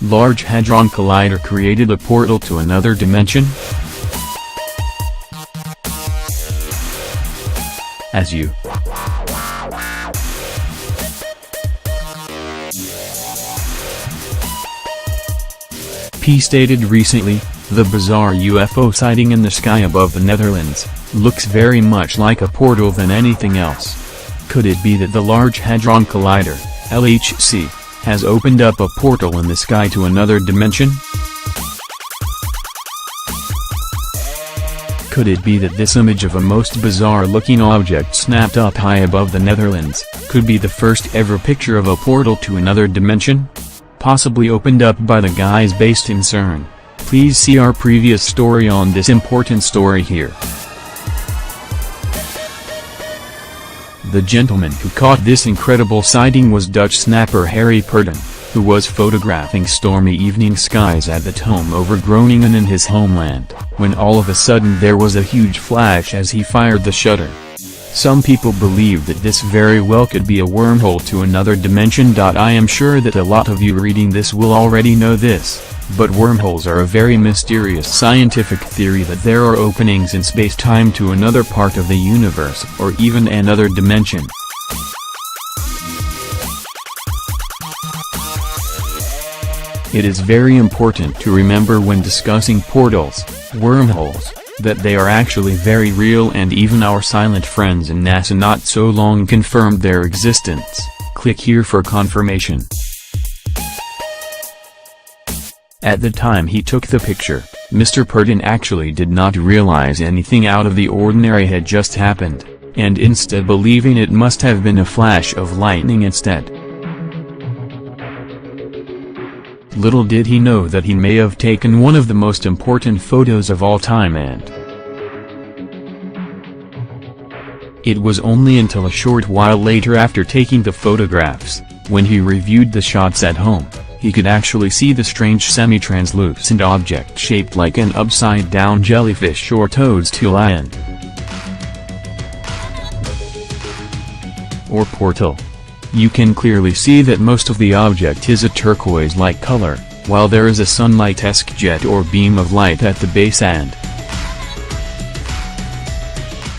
Large Hadron Collider created a portal to another dimension? As you P stated recently, the bizarre UFO sighting in the sky above the Netherlands looks very much like a portal than anything else. Could it be that the Large Hadron Collider, LHC, has opened up a portal in the sky to another dimension? Could it be that this image of a most bizarre-looking object snapped up high above the Netherlands could be the first ever picture of a portal to another dimension? Possibly opened up by the guys based in CERN. Please see our previous story on this important story here. The gentleman who caught this incredible sighting was Dutch snapper Harry Purton, who was photographing stormy evening skies at the time over Groningen in his homeland, when all of a sudden there was a huge flash as he fired the shutter. Some people believe that this very well could be a wormhole to another dimension. I am sure that a lot of you reading this will already know this, but wormholes are a very mysterious scientific theory that there are openings in space-time to another part of the universe or even another dimension. It is very important to remember when discussing portals, wormholes, that they are actually very real, and even our silent friends in NASA not so long confirmed their existence. Click here for confirmation. At the time he took the picture, Mr. Purton actually did not realize anything out of the ordinary had just happened, and instead believing it must have been a flash of lightning instead. Little did he know that he may have taken one of the most important photos of all time, and it was only until a short while later, after taking the photographs, when he reviewed the shots at home, he could actually see the strange semi-translucent object shaped like an upside-down jellyfish or toadstool and or portal. You can clearly see that most of the object is a turquoise-like color, while there is a sunlight-esque jet or beam of light at the base and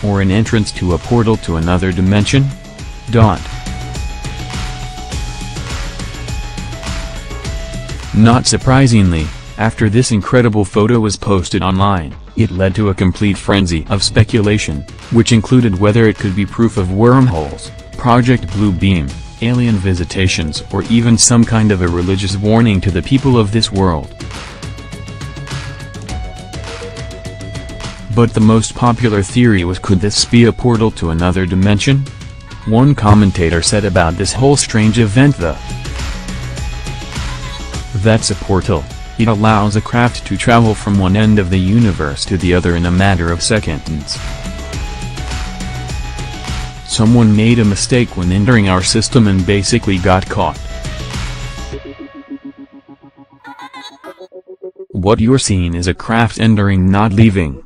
or an entrance to a portal to another dimension? Not surprisingly, after this incredible photo was posted online, it led to a complete frenzy of speculation, which included whether it could be proof of wormholes, Project Blue Beam, alien visitations, or even some kind of a religious warning to the people of this world. But the most popular theory was, could this be a portal to another dimension? One commentator said about this whole strange event, that's a portal. It allows a craft to travel from one end of the universe to the other in a matter of seconds. Someone made a mistake when entering our system and basically got caught. What you're seeing is a craft entering, not leaving.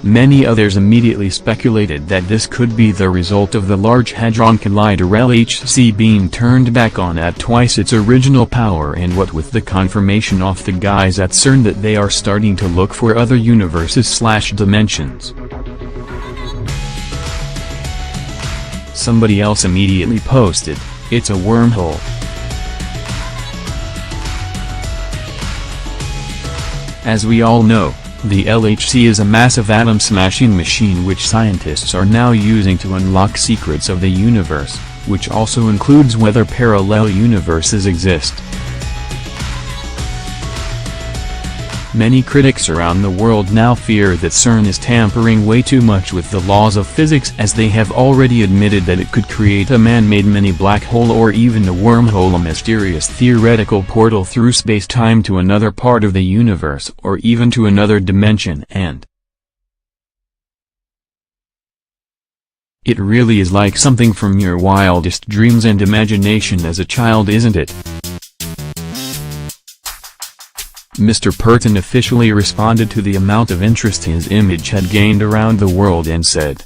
Many others immediately speculated that this could be the result of the Large Hadron Collider LHC being turned back on at twice its original power, and what with the confirmation of the guys at CERN that they are starting to look for other universes/dimensions. Somebody else immediately posted, "It's a wormhole." As we all know, the LHC is a massive atom-smashing machine which scientists are now using to unlock secrets of the universe, which also includes whether parallel universes exist. Many critics around the world now fear that CERN is tampering way too much with the laws of physics, as they have already admitted that it could create a man-made mini black hole or even a wormhole, a mysterious theoretical portal through space-time to another part of the universe or even to another dimension, and it really is like something from your wildest dreams and imagination as a child, isn't it? Mr. Purton officially responded to the amount of interest his image had gained around the world and said,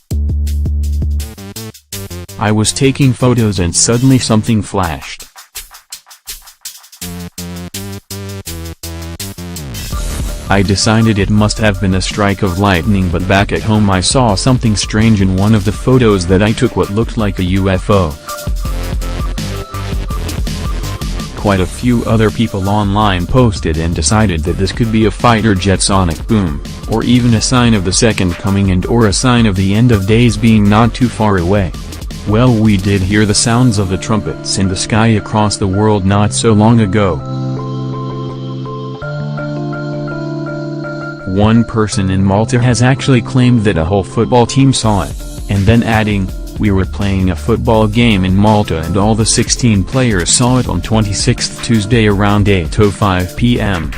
I was taking photos and suddenly something flashed. I decided it must have been a strike of lightning, but back at home I saw something strange in one of the photos that I took, what looked like a UFO. Quite a few other people online posted and decided that this could be a fighter jet sonic boom, or even a sign of the second coming and/or a sign of the end of days being not too far away. Well, we did hear the sounds of the trumpets in the sky across the world not so long ago. One person in Malta has actually claimed that a whole football team saw it, and then adding, "We were playing a football game in Malta and all the 16 players saw it on 26th Tuesday around 8:05 p.m.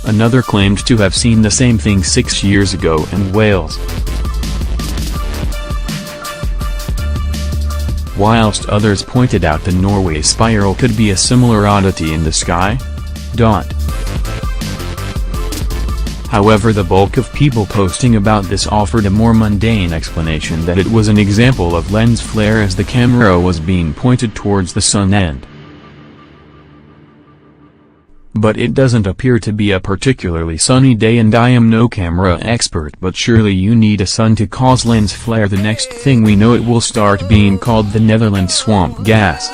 Another claimed to have seen the same thing 6 years ago in Wales. Whilst others pointed out the Norway spiral could be a similar oddity in the sky. However, the bulk of people posting about this offered a more mundane explanation, that it was an example of lens flare as the camera was being pointed towards the sun end. But it doesn't appear to be a particularly sunny day, and I am no camera expert, but surely you need a sun to cause lens flare. The next thing we know it will start being called the Netherlands swamp gas.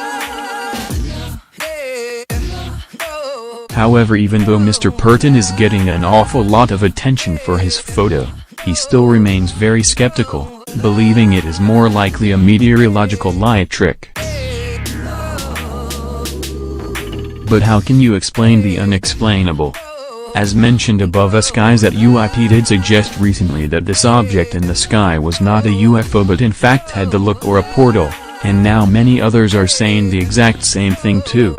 However, even though Mr. Purton is getting an awful lot of attention for his photo, he still remains very skeptical, believing it is more likely a meteorological light trick. But how can you explain the unexplainable? As mentioned above, us guys at UIP did suggest recently that this object in the sky was not a UFO but in fact had the look or a portal, and now many others are saying the exact same thing too.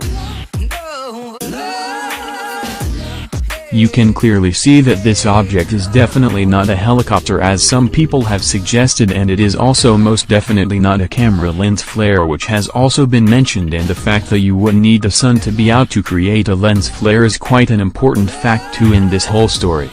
You can clearly see that this object is definitely not a helicopter as some people have suggested, and it is also most definitely not a camera lens flare, which has also been mentioned, and the fact that you would need the sun to be out to create a lens flare is quite an important fact too in this whole story.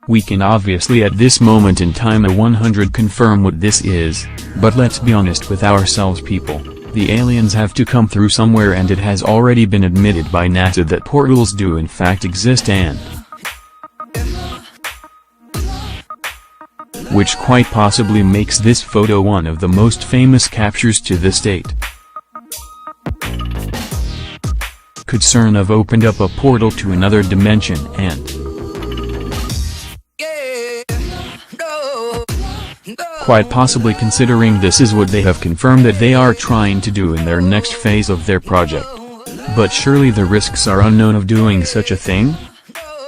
We can obviously at this moment in time 100% confirm what this is, but let's be honest with ourselves, people. The aliens have to come through somewhere, and it has already been admitted by NASA that portals do in fact exist, and which quite possibly makes this photo one of the most famous captures to this date. Could CERN have opened up a portal to another dimension, and quite possibly, considering this is what they have confirmed that they are trying to do in their next phase of their project. But surely the risks are unknown of doing such a thing?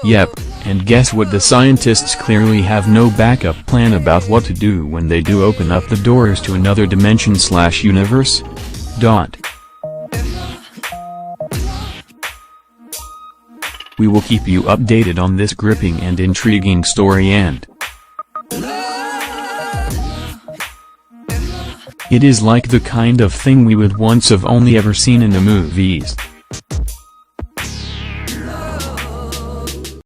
Yep, and guess what, the scientists clearly have no backup plan about what to do when they do open up the doors to another dimension/universe. We will keep you updated on this gripping and intriguing story, and it is like the kind of thing we would once have only ever seen in the movies.